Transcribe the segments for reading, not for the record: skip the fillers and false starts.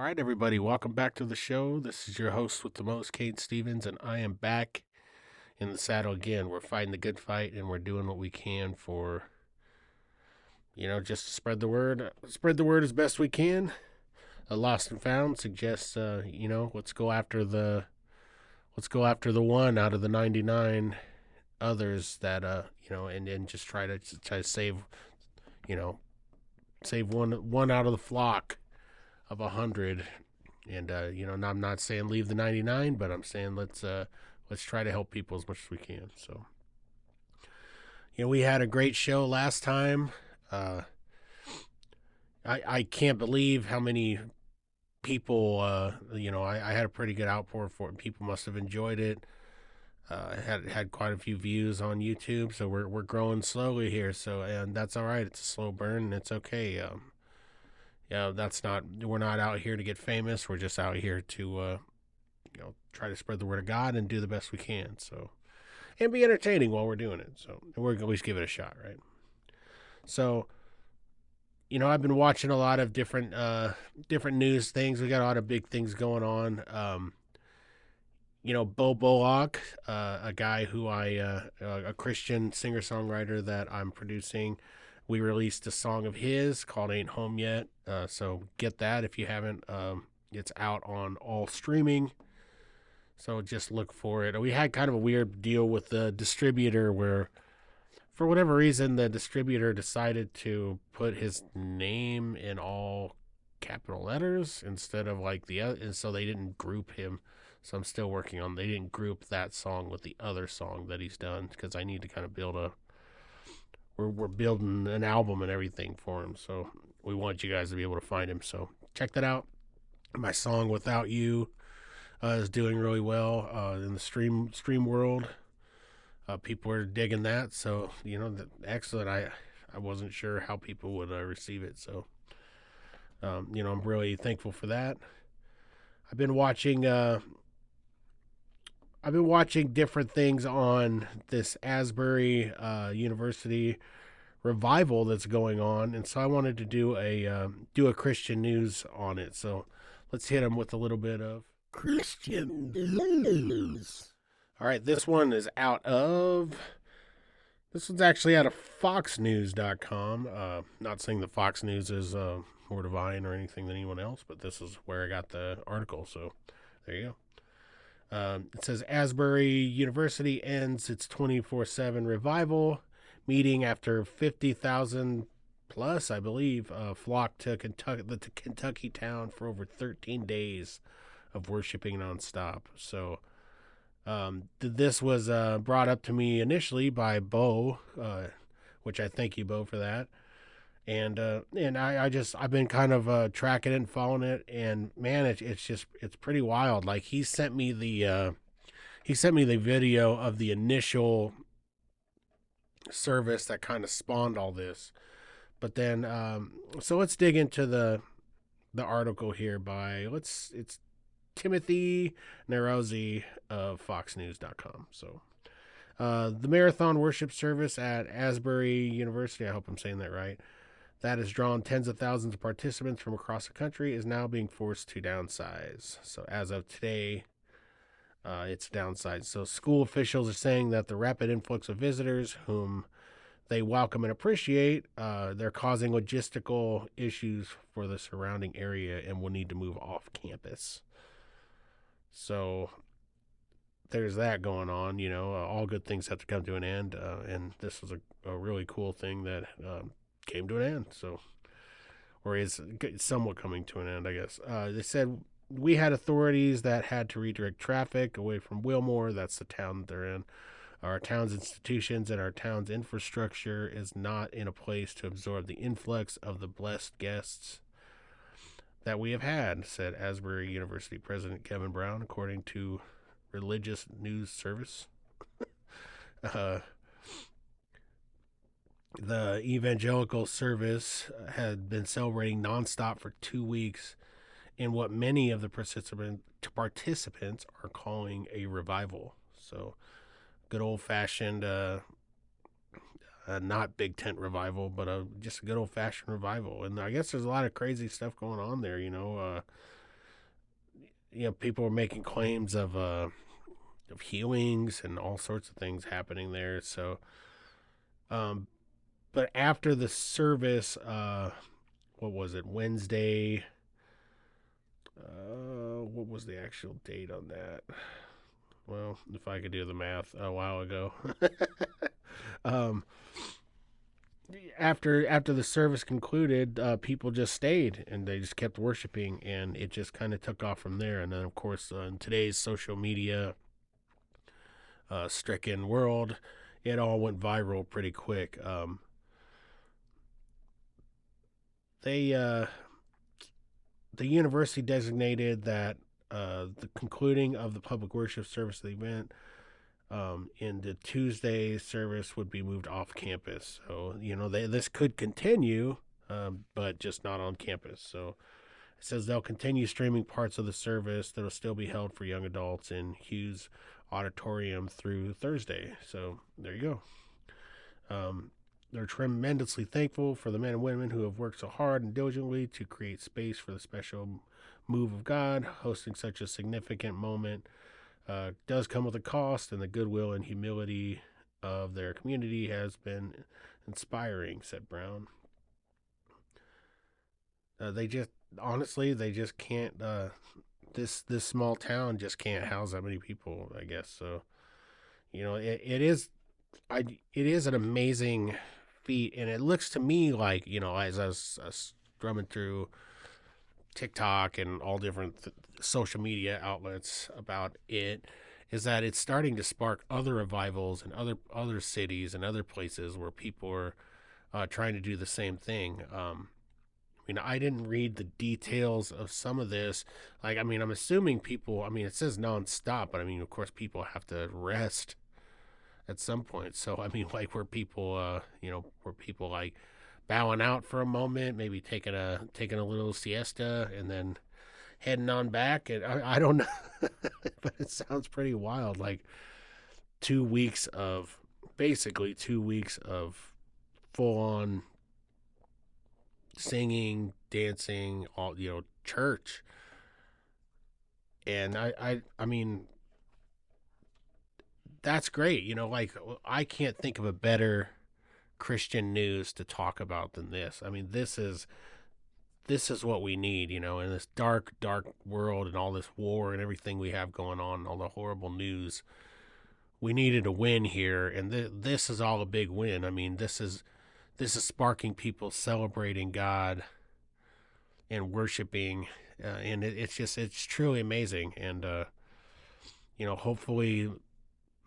right, everybody, welcome back to the show. This is your host with the most, Cain Stevens, and I am back in the saddle again. We're fighting the good fight, and we're doing what we can for, just to spread the word as best we can. A lost and found suggests, let's go after the one out of the 99 others that, and just try to you know, save one out of the flock of 100. And I'm not saying leave the 99, but I'm saying let's try to help people as much as we can. So, we had a great show last time. I can't believe how many people. I had a pretty good outpour for it. People must have enjoyed it. Had quite a few views on YouTube, so we're growing slowly here. So, and that's all right. It's a slow burn, and it's okay. We're not out here to get famous. We're just out here to, try to spread the word of God and do the best we can. So, and be entertaining while we're doing it. So, and we're always give it a shot, right? So, I've been watching a lot of different news things. We got a lot of big things going on. Bo Bullock, a guy who a Christian singer songwriter that I'm producing. We released a song of his called Ain't Home Yet. So get that if you haven't. It's out on all streaming. So just look for it. We had kind of a weird deal with the distributor where, for whatever reason, the distributor decided to put his name in all capital letters instead of like the other. And so they didn't group him. So I'm still working on. They didn't group that song with the other song that he's done because I need to kind of build a. We're building an album and everything for him, so we want you guys to be able to find him. So check that out. My song "Without You" is doing really well in the stream world. People are digging that, so excellent. I wasn't sure how people would receive it, so I'm really thankful for that. I've been watching different things on this Asbury University revival that's going on, and so I wanted to do a Christian news on it. So let's hit them with a little bit of Christian news. All right, this one's actually out of FoxNews.com. Not saying that Fox News is more divine or anything than anyone else, but this is where I got the article. So there you go. It says Asbury University ends its 24/7 revival meeting after 50,000 plus, I believe, flocked to the Kentucky town for over 13 days of worshiping nonstop. So this was brought up to me initially by Bo, which I thank you, Bo, for that. And I've been kind of tracking it and following it, and man, it's pretty wild. Like he sent me the video of the initial service that kind of spawned all this. But then so let's dig into the article here it's Timothy Nerozzi of FoxNews.com. So the marathon worship service at Asbury University, I hope I'm saying that right, that has drawn tens of thousands of participants from across the country, is now being forced to downsize. So as of today, it's downsized. So school officials are saying that the rapid influx of visitors, whom they welcome and appreciate, they're causing logistical issues for the surrounding area and will need to move off campus. So there's that going on. All good things have to come to an end, and this was a really cool thing that came to an end. So, or is somewhat coming to an end, I guess. They said we had authorities that had to redirect traffic away from Wilmore. That's the town that they're in. Our town's institutions and our town's infrastructure is not in a place to absorb the influx of the blessed guests that we have had, said Asbury University President Kevin Brown, according to Religious News Service. The evangelical service had been celebrating nonstop for 2 weeks in what many of the participants are calling a revival. So, good old-fashioned, not big tent revival, but just a good old-fashioned revival. And I guess there's a lot of crazy stuff going on there, people were making claims of healings and all sorts of things happening there. So, um, but after the service, what was it, Wednesday? What was the actual date on that? Well, if I could do the math, a while ago. um, after the service concluded, people just stayed and they just kept worshiping, and it just kind of took off from there. And then, of course, in today's social media stricken world, it all went viral pretty quick. They The university designated that the concluding of the public worship service of the event in the Tuesday service would be moved off campus. So, this could continue, but just not on campus. So it says they'll continue streaming parts of the service that'll still be held for young adults in Hughes Auditorium through Thursday. So there you go. They're tremendously thankful for the men and women who have worked so hard and diligently to create space for the special move of God. Hosting such a significant moment does come with a cost, and the goodwill and humility of their community has been inspiring, said Brown. They just, honestly, they just can't. This small town just can't house that many people, I guess. So, it is, it is an amazing feat, and it looks to me like, as I was drumming through TikTok and all different social media outlets about it, is that it's starting to spark other revivals in other cities and other places where people are trying to do the same thing. I didn't read the details of some of this. I'm assuming people. It says nonstop, but of course, people have to rest at some point. So, where people, where people like bowing out for a moment, maybe taking a little siesta, and then heading on back. And I don't know, but it sounds pretty wild. Like 2 weeks of, basically 2 weeks of full on singing, dancing, all, church. And that's great. I can't think of a better Christian news to talk about than this. This is what we need, in this dark, dark world and all this war and everything we have going on, all the horrible news. We needed a win here, and this is all a big win. This is sparking people celebrating God and worshiping, and it's truly amazing. And hopefully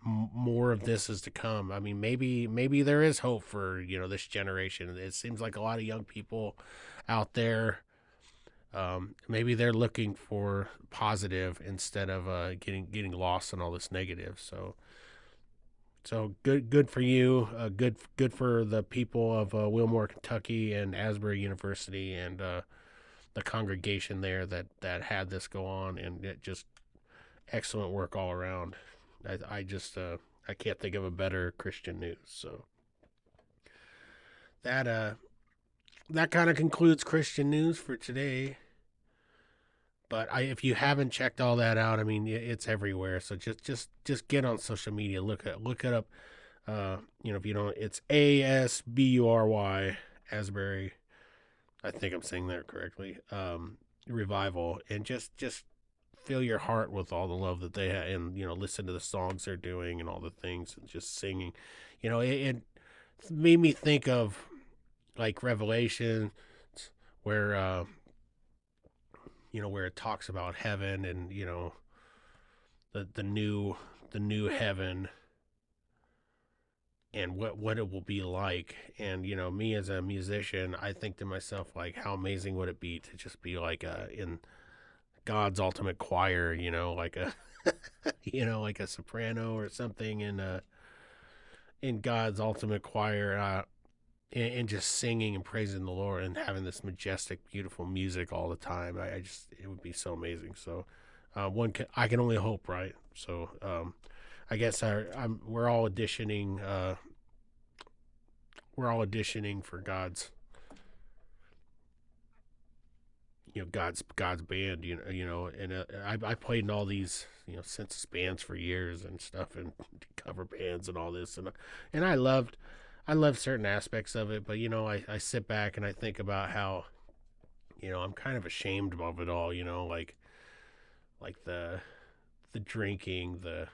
more of this is to come. Maybe there is hope for this generation. It seems like a lot of young people out there, maybe they're looking for positive instead of getting lost in all this negative. So good for you. Good for the people of Wilmore, Kentucky, and Asbury University, and the congregation there that had this go on, and it just excellent work all around. I can't think of a better Christian news. So that kind of concludes Christian news for today. But if you haven't checked all that out, it's everywhere. So just get on social media, look it up. If you don't, it's Asbury, Asbury. I think I'm saying that correctly. Revival, and just fill your heart with all the love that they have, and listen to the songs they're doing and all the things, and just singing. It made me think of like Revelation, where where it talks about heaven, and the new heaven, and what it will be like. And me as a musician, I think to myself, like, how amazing would it be to just be like in God's ultimate choir, like a like a soprano or something in God's ultimate choir, and just singing and praising the Lord and having this majestic, beautiful music all the time. It would be so amazing. So I can only hope, right? So I guess we're all auditioning. We're all auditioning for God's God's band, and I played in all these census bands for years and stuff, and cover bands and all this, and I loved certain aspects of it, but I sit back and I think about how I'm kind of ashamed of it all, like the drinking, the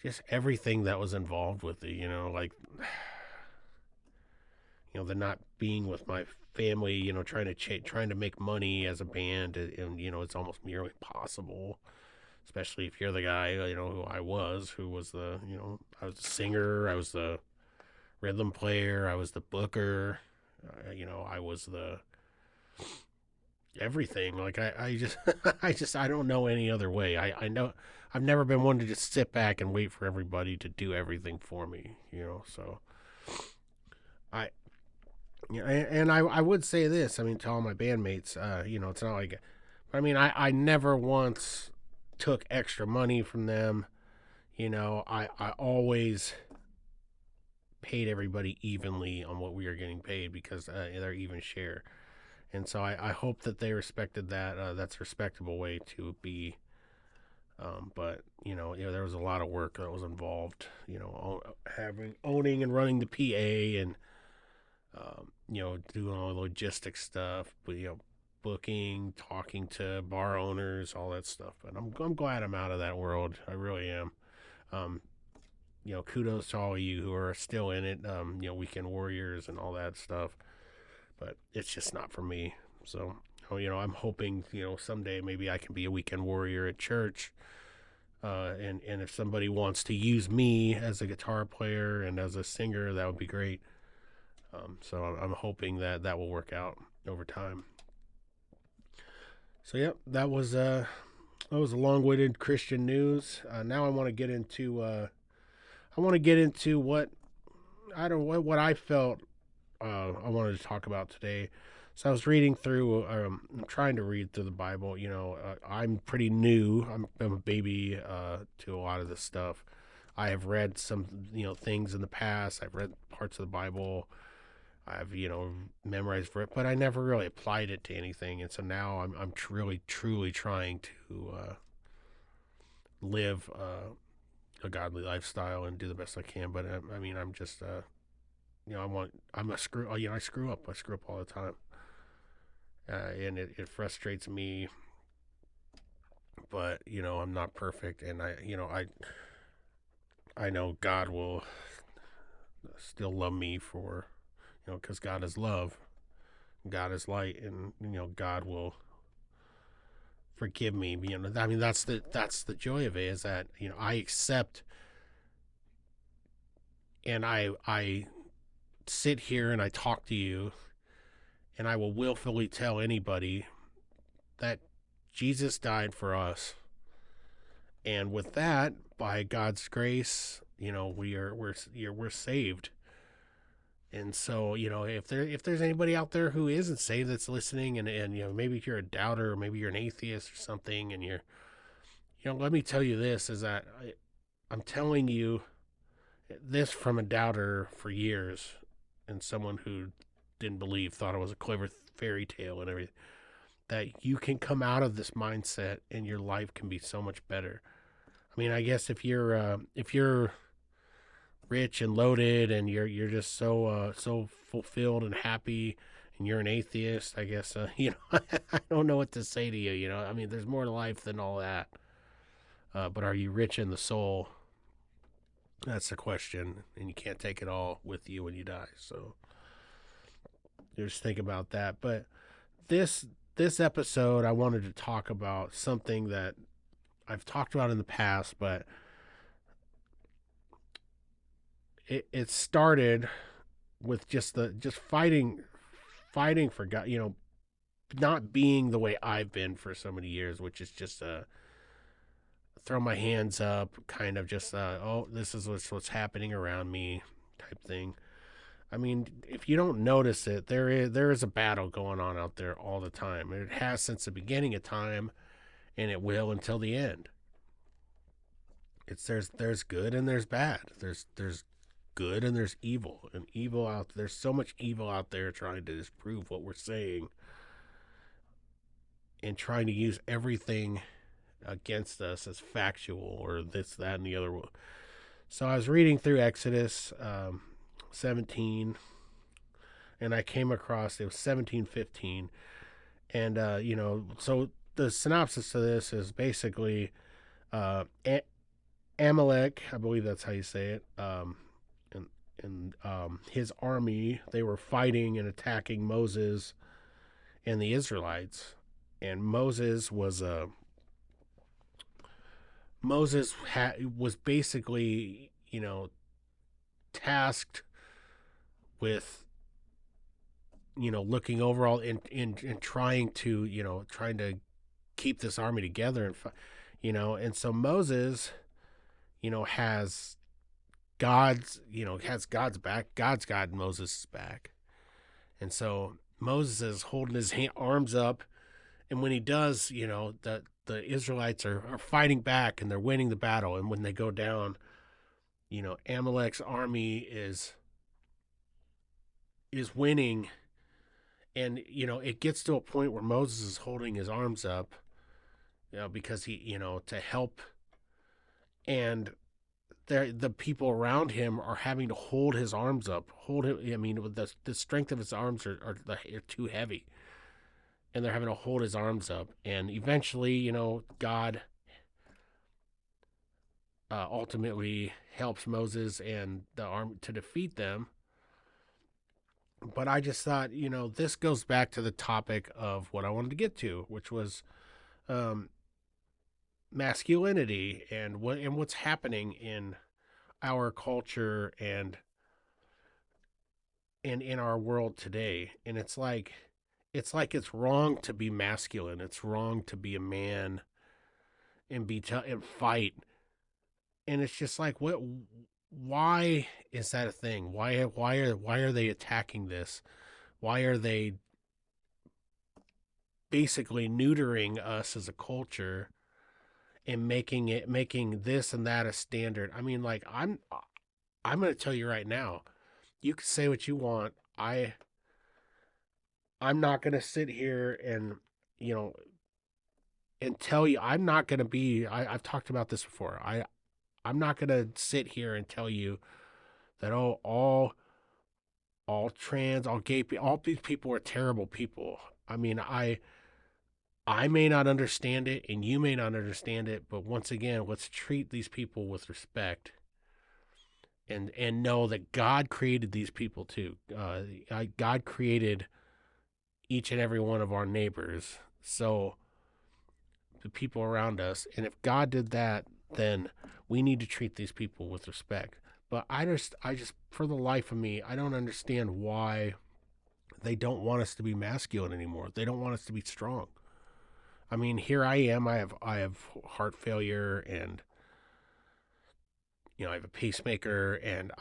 just everything that was involved with it, like the not being with my family, trying to make money as a band, and it's almost nearly impossible, especially if you're the guy, who was I was the singer, I was the rhythm player, I was the booker, I was the everything. Like I just, I don't know any other way. I know I've never been one to just sit back and wait for everybody to do everything for me, so I and I would say this. I mean, to all my bandmates, it's not like, I mean, I never once took extra money from them. I always paid everybody evenly on what we were getting paid because they're even share. And so I hope that they respected that. That's a respectable way to be. But there was a lot of work that was involved. Owning and running the PA and doing all the logistics stuff, but booking, talking to bar owners, all that stuff. But I'm glad I'm out of that world. I really am. Um, kudos to all of you who are still in it. Weekend warriors and all that stuff. But it's just not for me. So, I'm hoping someday maybe I can be a weekend warrior at church. And if somebody wants to use me as a guitar player and as a singer, that would be great. So I'm hoping that will work out over time. So yep, that was a long-winded Christian news. Now I want to get into what I felt I wanted to talk about today. So I was reading through, I'm trying to read through the Bible. I'm pretty new. I'm a baby to a lot of this stuff. I have read some things in the past. I've read parts of the Bible. I've memorized for it, but I never really applied it to anything. And so now I'm really truly trying to live a godly lifestyle and do the best I can. But I mean, I'm just I'm a screw. I screw up. I screw up all the time, and it frustrates me. But I'm not perfect, and I know God will still love me for because God is love, God is light, and God will forgive me. I mean, that's the joy of it, is that I accept, and I sit here and I talk to you, and I will willfully tell anybody that Jesus died for us, and with that, by God's grace, we're saved. And so, if there's anybody out there who isn't saved that's listening, and maybe you're a doubter, or maybe you're an atheist or something, and let me tell you this, is that I'm telling you this from a doubter for years, and someone who didn't believe, thought it was a clever fairy tale and everything, that you can come out of this mindset and your life can be so much better. I mean, I guess if you're rich and loaded and you're just so fulfilled and happy and you're an atheist, I guess I don't know what to say to you. I mean, there's more to life than all that. But are you rich in the soul? That's the question, and you can't take it all with you when you die. So just think about that. But this episode, I wanted to talk about something that I've talked about in the past, but it started with just fighting for God, not being the way I've been for so many years, which is just throw my hands up, kind of just oh, this is what's happening around me type thing. I mean, if you don't notice it, there is a battle going on out there all the time. It has since the beginning of time, and it will until the end. There's good and there's bad. There's good and there's evil. And evil out there's so much evil out there trying to disprove what we're saying. and trying to use everything against us as factual or this, that, and the other. So I was reading through Exodus 17, and I came across it was 17:15, and so the synopsis of this is basically a- Amalek, I believe that's how you say it, and his army, they were fighting and attacking Moses and the Israelites, and was basically tasked with looking overall and trying to keep this army together and so Moses has God's back. God's got Moses' back. And so Moses is holding his arms up. And when he does, the Israelites are fighting back and they're winning the battle. And when they go down, Amalek's army is winning. And, it gets to a point where Moses is holding his arms up, because he, to help. And the people around him are having to hold his arms up, hold him. I mean, with the strength of his arms are too heavy, and they're having to hold his arms up. And eventually, God ultimately helps Moses and the army to defeat them. But I just thought, this goes back to the topic of what I wanted to get to, which was masculinity and what's happening in our culture and in our world today. And it's like it's wrong to be masculine. It's wrong to be a man and and fight. And it's just like, what? Why is that a thing? Why are they attacking this? Why are they basically neutering us as a culture and making this and that a standard? I mean, like I'm going to tell you right now. You can say what you want. I'm not going to sit here and you know and tell you. I'm not going to be. I've talked about this before. I'm not going to sit here and tell you that all trans, all gay, all these people are terrible people. I mean, I may not understand it, and you may not understand it, but once again, let's treat these people with respect, and know that God created these people too. God created each and every one of our neighbors, so the people around us, and if God did that, then we need to treat these people with respect. But I just, for the life of me, I don't understand why they don't want us to be masculine anymore. They don't want us to be strong. I mean, here I am. I have heart failure, and I have a pacemaker, and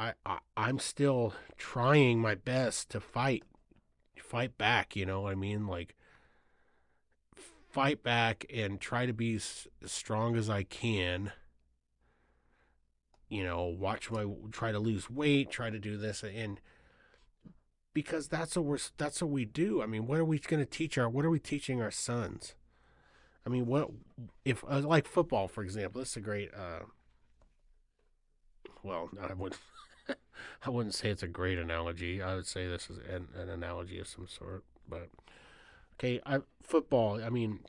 I'm still trying my best to fight back. You know what I mean? Like fight back and try to be as strong as I can. Try to lose weight, try to do this, and because that's what we do. I mean, what are we teaching our sons? I mean, what if like football, for example? This is a great. Well, I would I wouldn't say it's a great analogy. I would say this is an analogy of some sort. But okay, football. I mean,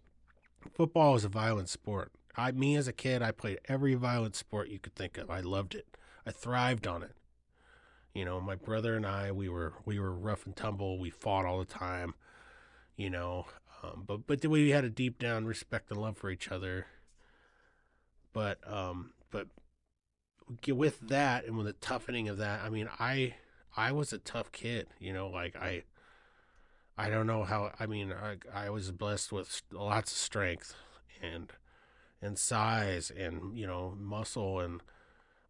football is a violent sport. Me as a kid, I played every violent sport you could think of. I loved it. I thrived on it. My brother and I, we were rough and tumble. We fought all the time. You know, but we had a deep down respect and love for each other. But with that and with the toughening of that, I mean, I was a tough kid. Like I don't know how. I mean, I was blessed with lots of strength and size and muscle and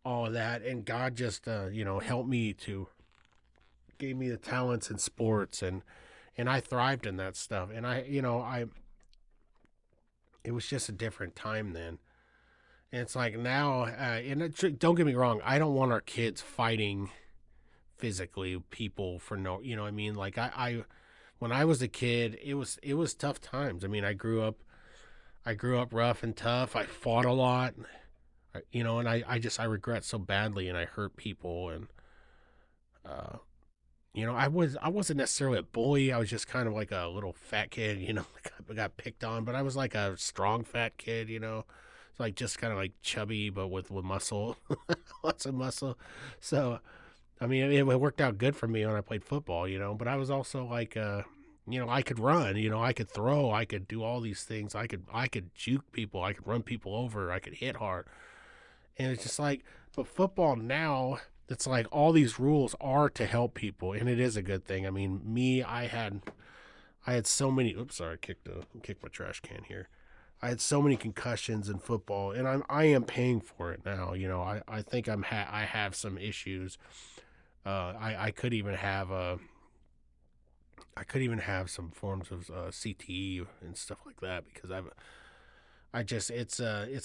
all of that, and God just helped me to gave me the talents in sports, and I thrived in that stuff, and I it was just a different time then. And it's like now, don't get me wrong, I don't want our kids fighting physically people for no, you know what I mean? Like when I was a kid, it was tough times. I mean, I grew up rough and tough. I fought a lot, you know, and I regret so badly, and I hurt people, and uh, you know, I wasn't necessarily a bully. I was just kind of like a little fat kid, you know, got picked on, but I was like a strong fat kid, you know. It's like just kind of like chubby, but with muscle, lots of muscle. So I mean, it worked out good for me when I played football, you know. But I was also like, you know, I could run, you know, I could throw, I could do all these things. I could juke people, I could run people over, I could hit hard, and it's just like, but football now, it's like all these rules are to help people, and it is a good thing. I mean, I had so many. Oops, sorry, kicked my trash can here. I had so many concussions in football, and I am paying for it now. You know, I think I have some issues. I could even have I could even have some forms of CTE and stuff like that because I just it's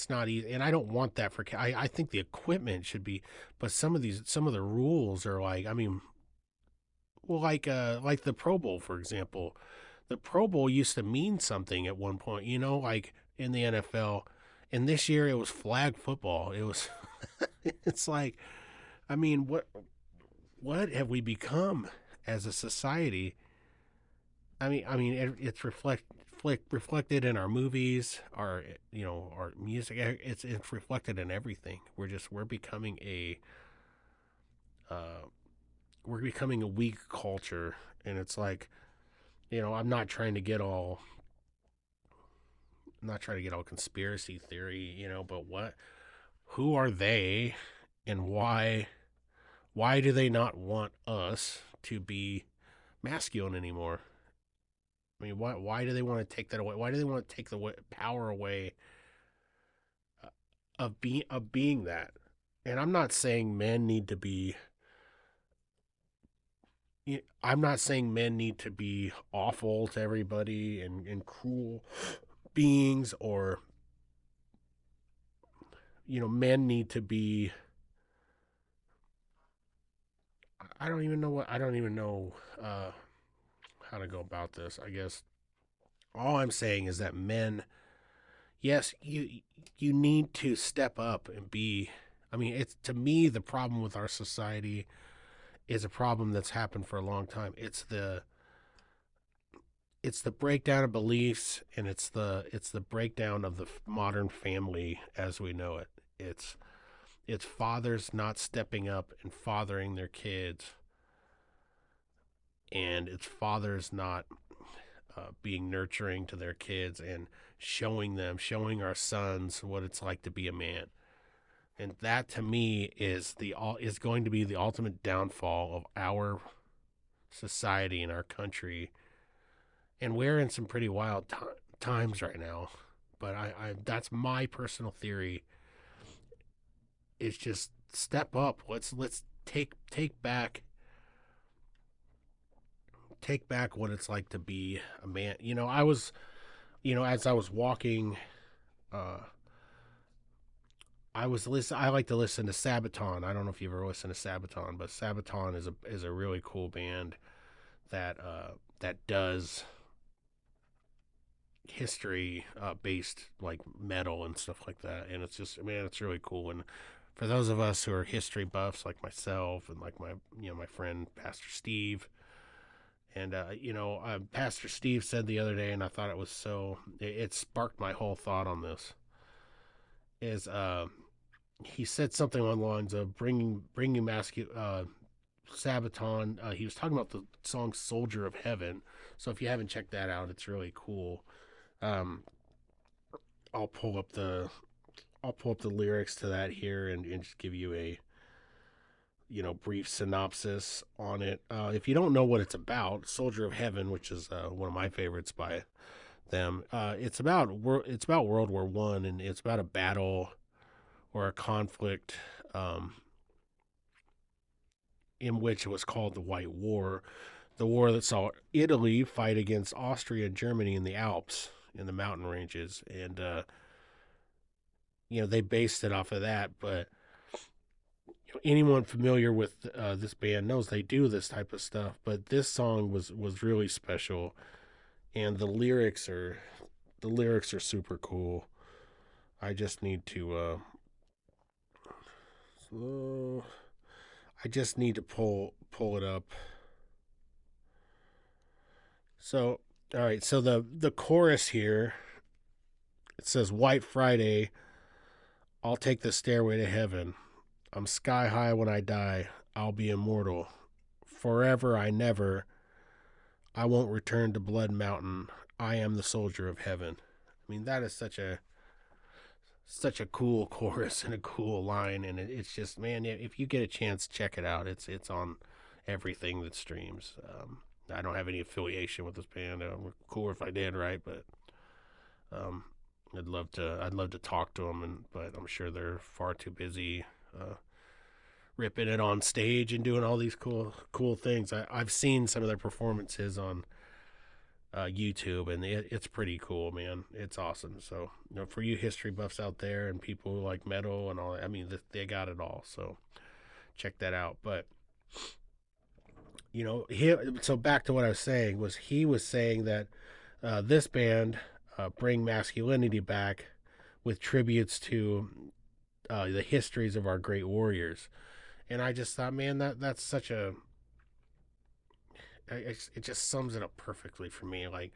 not easy, and I don't want that for. I think the equipment should be, but some of the rules are like, I mean, well, like the Pro Bowl, for example. The Pro Bowl used to mean something at one point, you know, like in the NFL. And this year it was flag football. It was it's like, I mean, what have we become as a society? It's reflected in our movies, our you know, our music. It's reflected in everything. We're becoming uh, we're becoming a weak culture, and it's like, you know, I'm not trying to get all conspiracy theory, you know, but who are they, and why do they not want us to be masculine anymore? I mean, why do they want to take that away? Why do they want to take the power away of being that? And I'm not saying men need to be. I'm not saying men need to be awful to everybody and cruel beings, or you know, men need to be. I don't even know how to go about this. I guess all I'm saying is that men, yes, you need to step up and be. I mean, it's, to me, the problem with our society is a problem that's happened for a long time. It's the breakdown of beliefs, and it's the breakdown of the modern family as we know it. It's fathers not stepping up and fathering their kids, and it's fathers not being nurturing to their kids and showing our sons what it's like to be a man. And that to me is going to be the ultimate downfall of our society and our country. And we're in some pretty wild times right now. But I that's my personal theory. Is just step up. Let's take back what it's like to be a man. You know, as I was walking, uh, I like to listen to Sabaton. I don't know if you've ever listened to Sabaton, but Sabaton is a really cool band that does history based like metal and stuff like that, and it's just, man, it's really cool. And for those of us who are history buffs like myself and like my friend Pastor Steve, and Pastor Steve said the other day, and I thought it sparked my whole thought on this. Is He said something along the lines of bringing Sabaton. He was talking about the song "Soldier of Heaven." So if you haven't checked that out, it's really cool. Um, I'll pull up the lyrics to that here, and just give you a, you know, brief synopsis on it. If you don't know what it's about, "Soldier of Heaven," which is one of my favorites by them, it's about World War I, and it's about a battle or a conflict, um, in which it was called the White War, the war that saw Italy fight against Austria and Germany in the Alps, in the mountain ranges, and you know, they based it off of that. But Anyone familiar with this band knows they do this type of stuff, but this song was really special, and the lyrics are super cool. I just need to uh I just need to pull it up. So, all right, so the chorus here, it says White Friday, I'll take the stairway to heaven. I'm sky high when I die. I'll be immortal. Forever I never. I won't return to Blood Mountain. I am the soldier of heaven. I mean, that is such a cool chorus and a cool line, and it's just, man, if you get a chance, check it out. It's on everything that streams. I don't have any affiliation with this band. Cool if I did, right? But um, I'd love to talk to them, but I'm sure they're far too busy ripping it on stage and doing all these cool things. I've seen some of their performances on YouTube, and it's pretty cool, man. It's awesome. So, for you history buffs out there and people who like metal and all that, I mean, they got it all. So check that out. But so back to what I was saying was he was saying that this band bring masculinity back with tributes to the histories of our great warriors, and I just thought, man, that's such a it just sums it up perfectly for me. Like,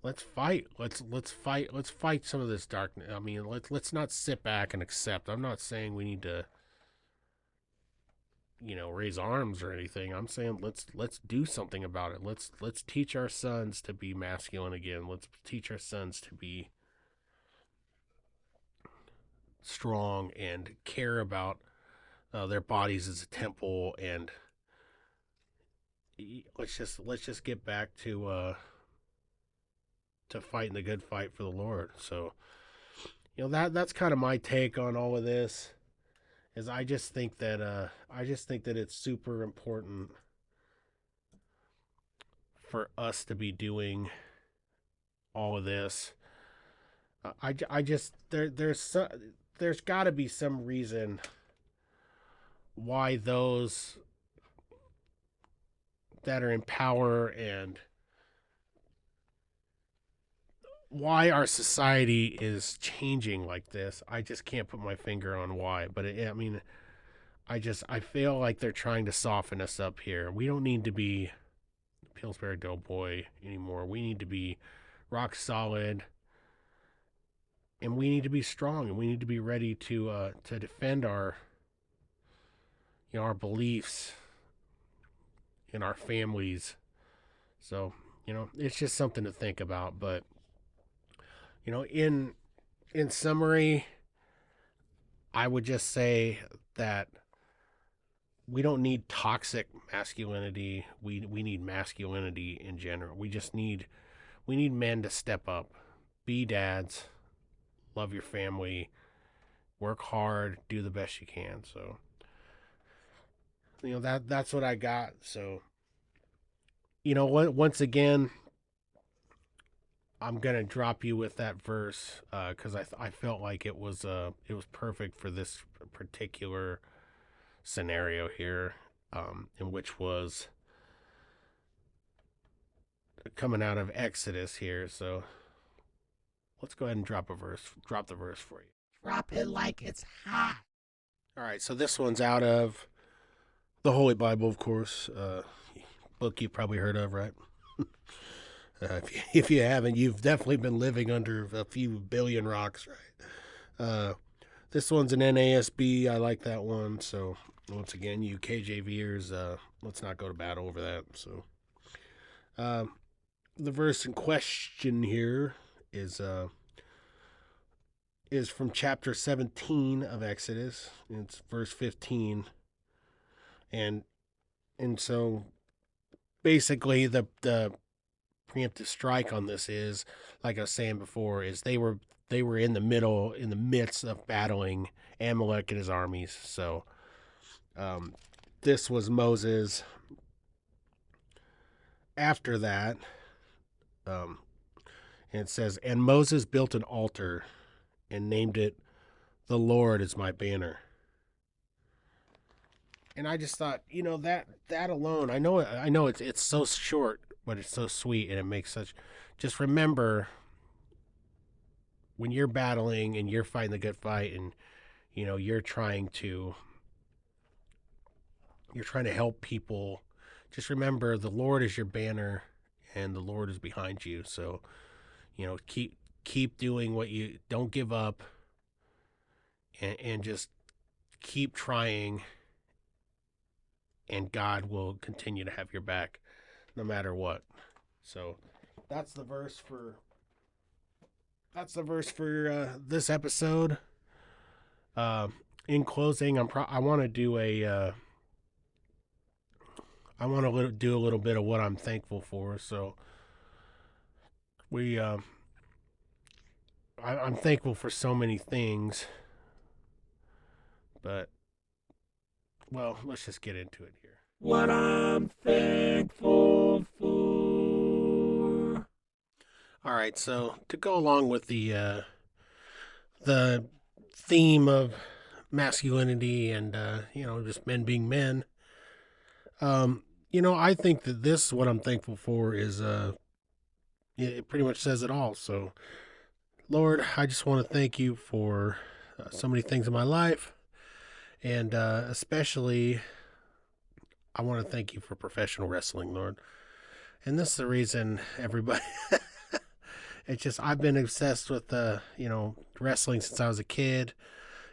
let's fight. Let's fight. Let's fight some of this darkness. I mean, let's not sit back and accept. I'm not saying we need to, raise arms or anything. I'm saying let's do something about it. Let's teach our sons to be masculine again. Let's teach our sons to be strong and care about their bodies as a temple, and let's just get back to fighting the good fight for the Lord. So, that's kind of my take on all of this. Is I just think that it's super important for us to be doing all of this. I just there's got to be some reason why those that are in power and why our society is changing like this. I just can't put my finger on why, but I mean, I feel like they're trying to soften us up here. We don't need to be Pillsbury Doughboy anymore. We need to be rock solid, and we need to be strong, and we need to be ready to defend our our beliefs and our families. So, it's just something to think about. But in summary, I would just say that we don't need toxic masculinity. We need masculinity in general. We need men to step up, be dads, love your family, work hard, do the best you can. So, that's what I got. So, what, once again, I'm gonna drop you with that verse because I felt like it was perfect for this particular scenario here, in which was coming out of Exodus here. So let's go ahead and drop the verse for you. Drop it like it's hot. All right, so this one's out of the Holy Bible, of course, book you've probably heard of, right? If you haven't, you've definitely been living under a few billion rocks, right? This one's an NASB. I like that one. So once again, you KJVers, let's not go to battle over that. So uh, the verse in question here is from chapter 17 of Exodus. It's verse 15, and so basically the preemptive strike on this is, like I was saying before, is they were in the midst of battling Amalek and his armies. So um, this was Moses. After that, um, and it says, and Moses built an altar and named it, "The Lord is my banner." And I just thought, that alone, I know it's so short, but it's so sweet, and it makes such. Just remember when you're battling and you're fighting the good fight, and you're trying to help people. Just remember the Lord is your banner, and the Lord is behind you. So keep doing what you don't give up, and just keep trying, and God will continue to have your back no matter what. So that's the verse for this episode. In closing, I want to do do a little bit of what I'm thankful for. So I'm thankful for so many things, but well, let's just get into it here. What I'm thankful for. All right, so to go along with the theme of masculinity and just men being men, I think that this what I'm thankful for is it pretty much says it all. So, Lord, I just want to thank you for so many things in my life, and especially I want to thank you for professional wrestling, Lord. And this is the reason everybody. It's just I've been obsessed with wrestling since I was a kid.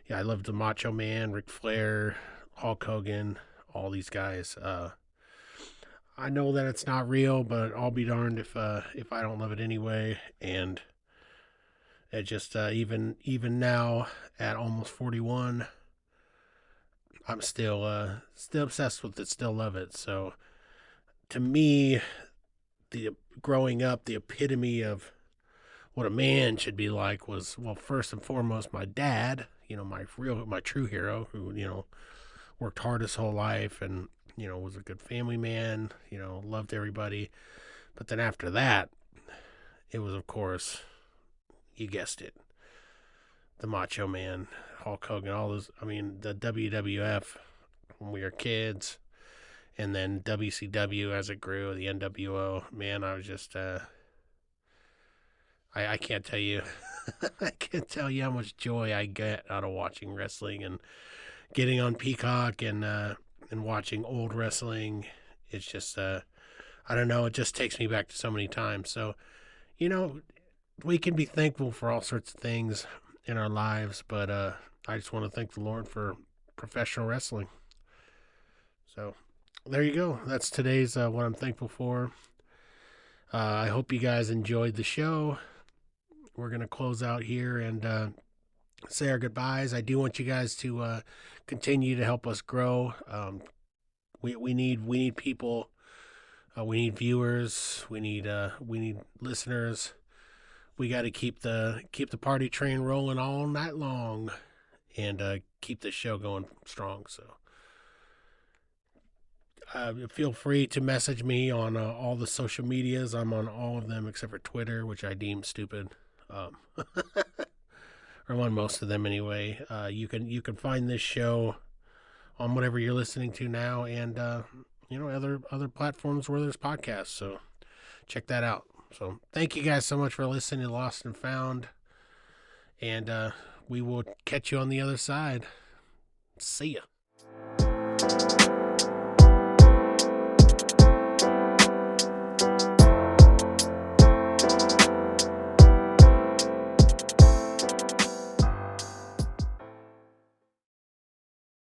Yeah, I loved the Macho Man, Ric Flair, Hulk Hogan, all these guys. I know that it's not real, but I'll be darned if I don't love it anyway. And it just even now at almost 41, I'm still obsessed with it, still love it. So to me, the growing up, the epitome of what a man should be like was, well, first and foremost, my dad, my true hero, who, worked hard his whole life and, was a good family man, loved everybody. But then after that, it was, of course, you guessed it, the Macho Man, Hulk Hogan, all those, the WWF when we were kids, and then WCW as it grew, the NWO, man, I was just, I can't tell you, I can't tell you how much joy I get out of watching wrestling and getting on Peacock and watching old wrestling. It's just, I don't know, it just takes me back to so many times. So, we can be thankful for all sorts of things in our lives, but I just want to thank the Lord for professional wrestling. So, there you go. That's today's what I'm thankful for. I hope you guys enjoyed the show. We're going to close out here and say our goodbyes. I do want you guys to continue to help us grow. We need people. We need viewers. We need listeners. We got to keep the party train rolling all night long, and keep this show going strong. So feel free to message me on all the social medias. I'm on all of them except for Twitter, which I deem stupid. Or on most of them anyway. You can find this show on whatever you're listening to now, and other platforms where there's podcasts. So check that out. So thank you guys so much for listening to Lost and Found, and we will catch you on the other side. See ya.